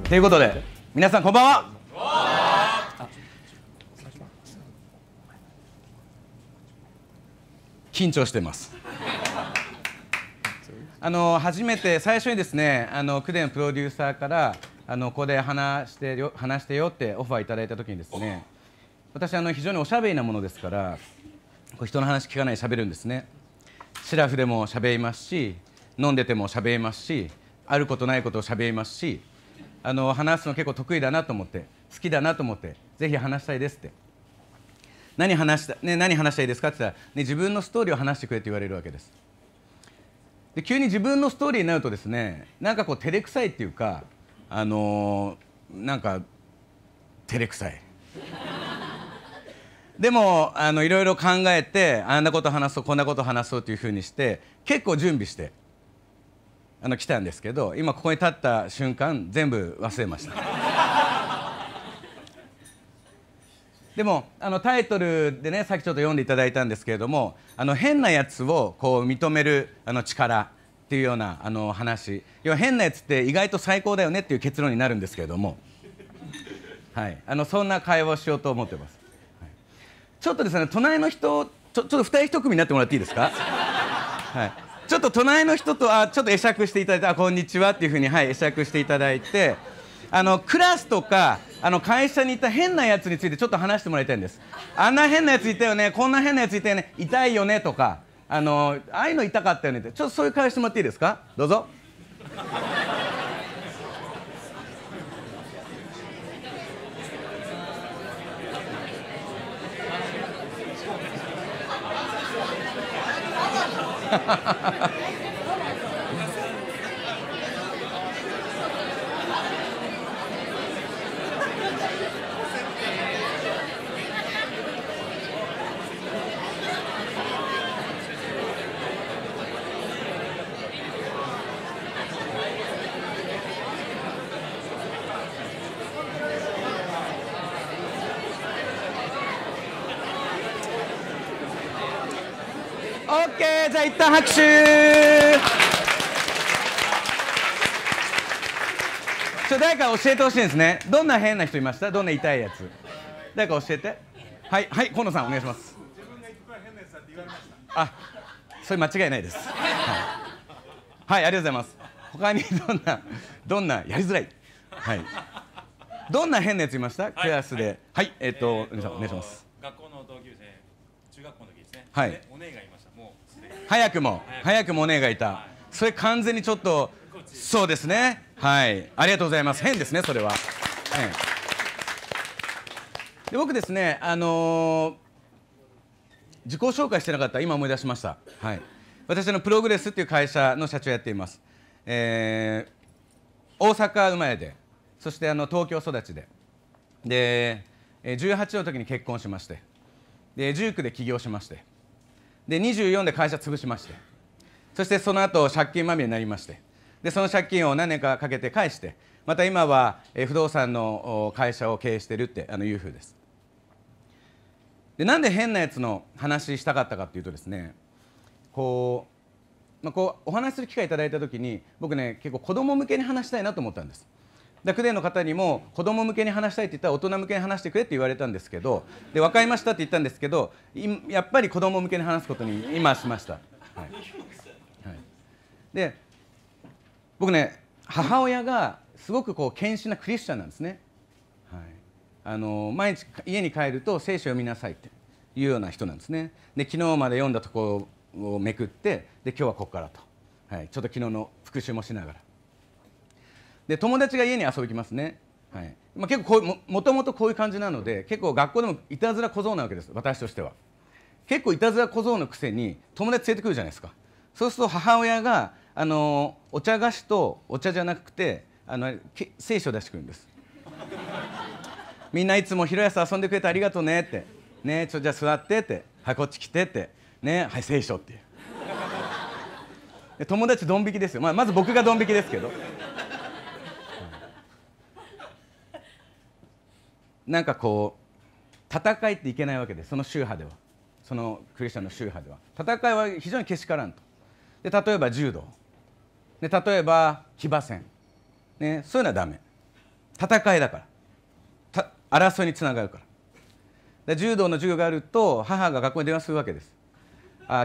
ということで皆さんこんばんは。緊張してます。初めて最初にですね、クデのプロデューサーからここで話してよってオファーいただいた時にですね、私非常におしゃべりなものですから人の話聞かないでしゃべるんですね。シラフでもしゃべりますし、飲んでてもしゃべりますし、あることないことをしゃべりますし、話すの結構得意だなと思って、好きだなと思って、ぜひ話したいですって。何話したいですかって言ったら、自分のストーリーを話してくれって言われるわけです。で急に自分のストーリーになるとですね、なんかこう照れくさいっていうか、なんか照れくさいでもいろいろ考えて、あんなこと話そうこんなこと話そうというふうにして結構準備して来たんですけど、今ここに立った瞬間全部忘れましたでもタイトルでね、さっきちょっと読んでいただいたんですけれども、変なやつをこう認める力っていうような話、要は変なやつって意外と最高だよねっていう結論になるんですけれども、はい、そんな会話をしようと思ってます。はい、ちょっとですね、隣の人ちょっと2人1組になってもらっていいですかはい、ちょっと隣の人とちょっと会釈していただいて、こんにちはっていうふうに、はい、会釈していただいて、クラスとか会社にいた変なやつについてちょっと話してもらいたいんです。あんな変なやついたよね、こんな変なやついたよね、痛いよねとか、ああいうの痛かったよねって、ちょっとそういう会話してもらっていいですか。どうぞオッケー、じゃあ一旦拍手誰か教えてほしいんですね。どんな変な人いました？どんな痛いやつ、誰か教えて。はいはい、河野さんお願いします。自分が一番変なやつだって言われました。あ、それ間違いないです。はい、はい、ありがとうございます。他にどんなやりづらい、はい、どんな変なやついました？クラスで。はい、お願いします。学校の同級生、中学校の時ですね。はい、お姉がいました。もうすでに早くもお姉がいた。それ完全にちょっと、そうですね。はい、ありがとうございます。変ですね、それは。で僕ですね、自己紹介してなかった。今思い出しました。はい、私プログレスっていう会社の社長をやっています。大阪生まれで、そして東京育ちで、18の時に結婚しまして、で19で起業しまして、で24で会社潰しまして、そしてその後借金まみれになりまして、でその借金を何年かかけて返して、また今は不動産の会社を経営しているっていうふうです。でなんで変なやつの話したかったかっていうとですね、こうお話しする機会いただいたときに、僕ね結構子供向けに話したいなと思ったんです。クデの方にも子供向けに話したいって言ったら大人向けに話してくれって言われたんですけど、で分かりましたって言ったんですけど、やっぱり子供向けに話すことに今しました。はいはい、で僕ね、母親がすごく献身なクリスチャンなんですね。はい、毎日家に帰ると聖書を読みなさいっていうような人なんですね。で昨日まで読んだところをめくって、で今日はここからと、はい、ちょっと昨日の復習もしながら、で友達が家に遊びに来ますね。はい、結構もともとこういう感じなので、結構学校でもいたずら小僧なわけです。私としては結構いたずら小僧のくせに友達連れてくるじゃないですか。そうすると母親がお茶菓子とお茶じゃなくて聖書を出してくるんです。みんないつも昼休遊んでくれてありがとうねって、ね、じゃあ座ってって、はい、こっち来てって、ね、はい、聖書っていうで友達ドン引きですよ。まず僕がドン引きですけどなんか戦いっていけないわけです。その宗派では、そのクリスチャンの宗派では戦いは非常にけしからんと。で例えば柔道で、例えば騎馬戦、ね、そういうのはダメ戦いだから争いにつながるから。で柔道の授業があると母が学校に電話するわけです。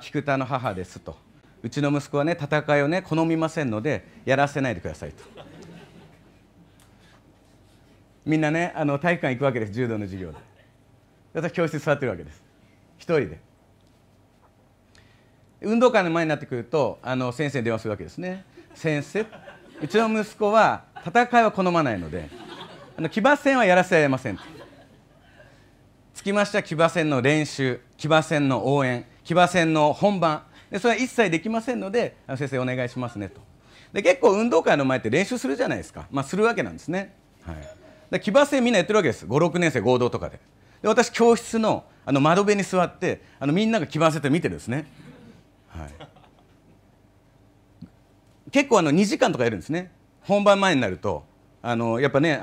菊田の母ですと、うちの息子はね戦いをね好みませんのでやらせないでくださいと。みんなね体育館行くわけです、柔道の授業で。私教室に座ってるわけです、一人で。運動会の前になってくると先生に電話するわけですね。先生、うちの息子は戦いは好まないので騎馬戦はやらせられませんと。つきましては騎馬戦の練習、騎馬戦の応援、騎馬戦の本番で、それは一切できませんので先生お願いしますねと。で結構運動会の前って練習するじゃないですか、するわけなんですね。はい、で騎馬戦みんなやってるわけです、5、6年生合同とかで。で私教室の窓辺に座ってみんなが騎馬戦って見てるんですね。はい、結構2時間とかやるんですね、本番前になると。やっぱね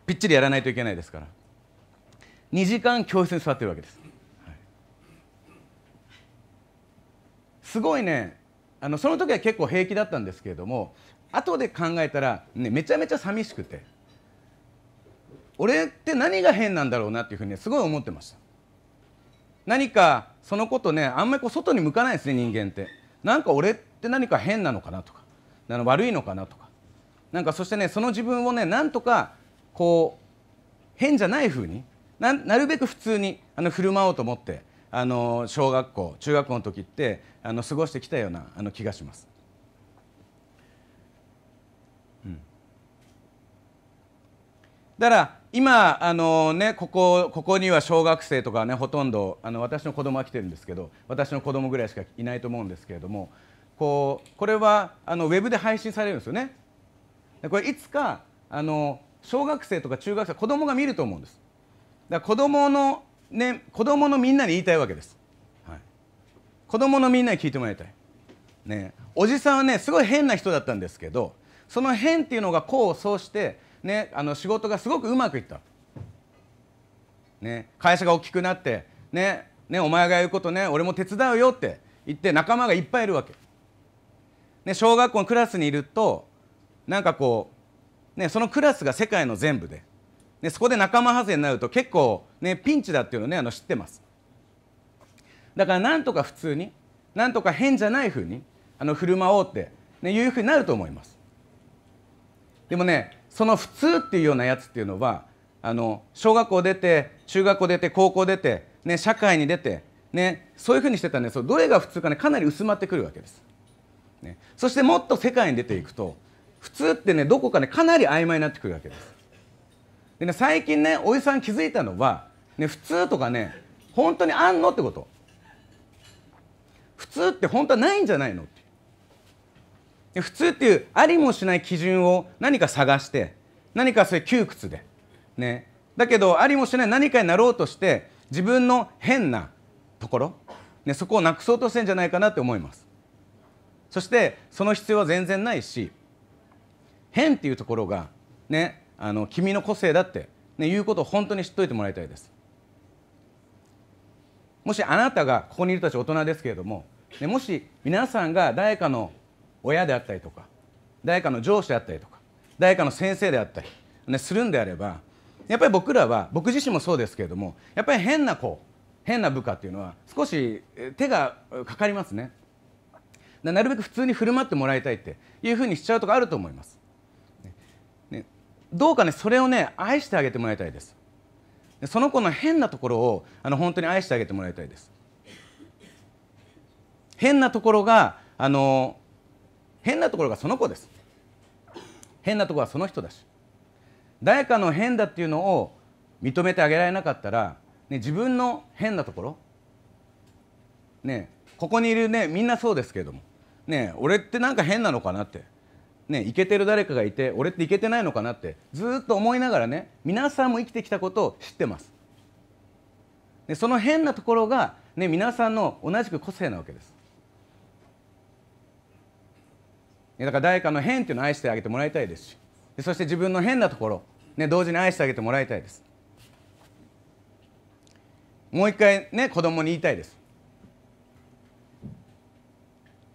ぴっちりやらないといけないですから2時間教室に座ってるわけです。はい、すごいねその時は結構平気だったんですけれども、後で考えたら、ね、めちゃめちゃ寂しくて、俺って何が変なんだろうなっていうふうに、ね、すごい思ってました。何かそのことねあんまり外に向かないですね、人間って。なんか俺って何か変なのかなとか悪いのかなとか、なんかそしてねその自分をねなんとかこう変じゃないふうになるべく普通に振る舞おうと思って小学校中学校の時って過ごしてきたような気がします。だから今ここには小学生とかねほとんど私の子供が来てるんですけど、私の子供ぐらいしかいないと思うんですけれども、これはウェブで配信されるんですよね。でこれいつか小学生とか中学生子供が見ると思うんです。だから子供のみんなに言いたいわけです。はい、子供のみんなに聞いてもらいたい。ね、おじさんはねすごい変な人だったんですけど、その変っていうのが功を奏してね仕事がすごくうまくいった。ね、会社が大きくなってねお前が言うことね俺も手伝うよって言って仲間がいっぱいいるわけ。ね、小学校のクラスにいるとなんかこう、ね、そのクラスが世界の全部で、ね、そこで仲間外れになると結構、ね、ピンチだっていうのをね知ってます。だからなんとか普通になんとか変じゃないふうに振る舞おうって、ね、いうふうになると思います。でもねその普通っていうようなやつっていうのは小学校出て中学校出て高校出て、ね、社会に出て、ね、そういうふうにしてたらねどれが普通かねかなり薄まってくるわけです。ね、そしてもっと世界に出ていくと普通ってねどこかねかなり曖昧になってくるわけです。でね最近ねおじさん気づいたのは、ね、普通とかね本当にあんのってこと。普通って本当はないんじゃないのって。で普通っていうありもしない基準を何か探して何かそういう窮屈で、ね、だけどありもしない何かになろうとして自分の変なところ、ね、そこをなくそうとしてるんじゃないかなって思います。そしてその必要は全然ないし、変っていうところが、ね、君の個性だって、ね、いうことを本当に知っておいてもらいたいです。もしあなたがここにいる人たち大人ですけれども、ね、もし皆さんが誰かの親であったりとか誰かの上司であったりとか誰かの先生であったり、ね、するんであれば、やっぱり僕らは僕自身もそうですけれども、やっぱり変な子変な部下っていうのは少し手がかかりますね。なるべく普通に振る舞ってもらいたいっていうふうにしちゃうとこあると思います。ね、どうかねそれをね愛してあげてもらいたいです。その子の変なところを本当に愛してあげてもらいたいです。変なところが変なところがその子です。変なところはその人だし、誰かの変だっていうのを認めてあげられなかったら、ね、自分の変なところ、ね、ここにいるねみんなそうですけれども、ね、俺ってなんか変なのかなって、ね、イケてる誰かがいて俺ってイケてないのかなってずっと思いながらね皆さんも生きてきたことを知ってます。でその変なところが、ね、皆さんの同じく個性なわけです。だから誰かの変っていうのを愛してあげてもらいたいですし、そして自分の変なところ、ね、同時に愛してあげてもらいたいです。もう一回ね子供に言いたいです。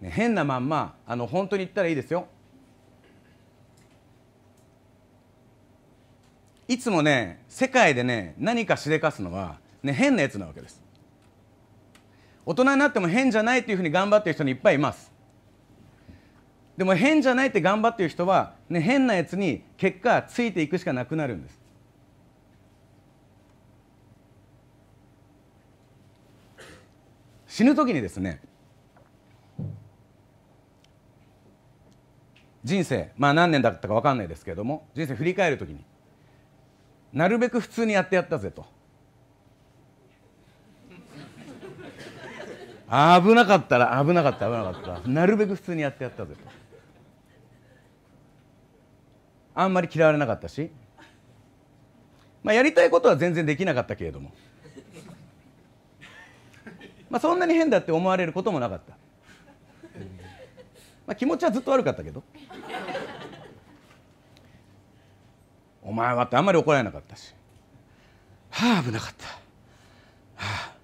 ね、変なまんま本当に言ったらいいですよ。いつもね世界でね何かしでかすのは、ね、変なやつなわけです。大人になっても変じゃないというふうに頑張っている人にいっぱいいます。でも変じゃないって頑張っている人は、ね、変なやつに結果ついていくしかなくなるんです。死ぬ時にですね、人生、何年だったか分かんないですけれども、人生振り返る時になるべく普通にやってやったぜと、危なかったら危なかったなるべく普通にやってやったぜと、あんまり嫌われなかったし、やりたいことは全然できなかったけれども、そんなに変だって思われることもなかった。気持ちはずっと悪かったけど、お前はってあんまり怒られなかったし、はあ危なかった、はあっ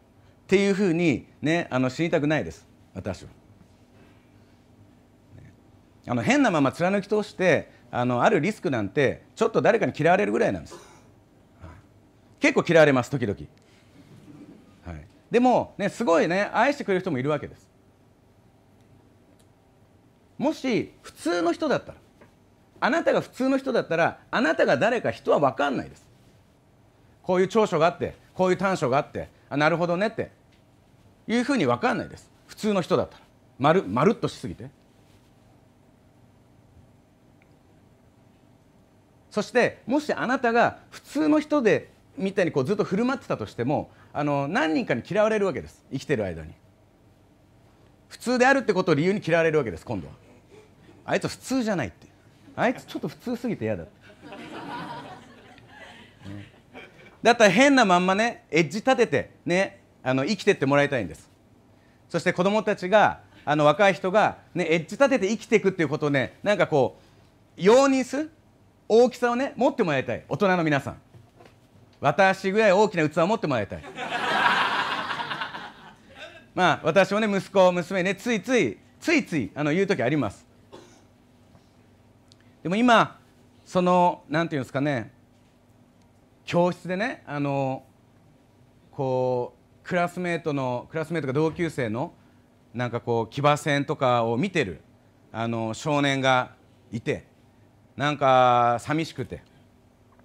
ていうふうにね、死にたくないです私は。変なまま貫き通してあるリスクなんてちょっと誰かに嫌われるぐらいなんです。結構嫌われます時々。はい、でもね、すごいね愛してくれる人もいるわけです。もし普通の人だったら、あなたが普通の人だったら、あなたが誰か人は分かんないです。こういう長所があってこういう短所があって、なるほどねっていうふうに分かんないです。普通の人だったらまるっとしすぎて。そしてもしあなたが普通の人でみたいにずっと振る舞ってたとしても、何人かに嫌われるわけです。生きてる間に普通であるってことを理由に嫌われるわけです。今度はあいつ普通じゃないって、あいつちょっと普通すぎて嫌だって、だったら変なまんまねエッジ立ててね生きてってもらいたいんです。そして子どもたちが若い人が、ね、エッジ立てて生きていくっていうことをね、なんか容認する大きさをね持ってもらいたい。大人の皆さん、私ぐらい大きな器を持ってもらいたい。私もね息子娘ねついつい言う時あります。でも今なんていうんですかね、教室でねクラスメートか同級生のなんか騎馬戦とかを見てる少年がいて、なんか寂しくて、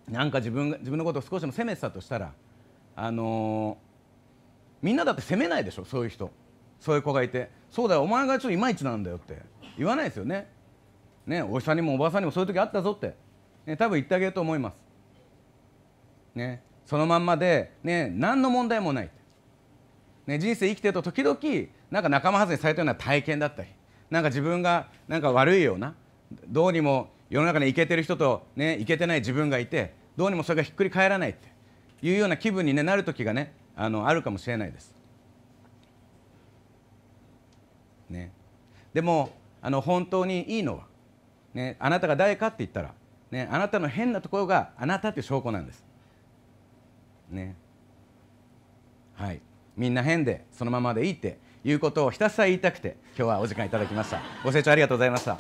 なんか自分のことを少しでも責めてたとしたら、みんなだって責めないでしょ。そういう人、そういう子がいて、そうだよお前がちょっといまいちなんだよって言わないですよね。おじさんにもおばさんにもそういう時あったぞって、多分言ってあげると思います。そのまんまで、何の問題もない、人生生きてると時々なんか仲間外れにされたような体験だったり、なんか自分がなんか悪いような、どうにも世の中にイケてる人と、イケてない自分がいて、どうにもそれがひっくり返らないっていうような気分に、なる時がねあるかもしれないです。でも本当にいいのは、あなたが誰かって言ったら、あなたの変なところがあなたっていう証拠なんです。はい、みんな変でそのままでいいっていうことをひたすら言いたくて、今日はお時間いただきました。ご清聴ありがとうございました。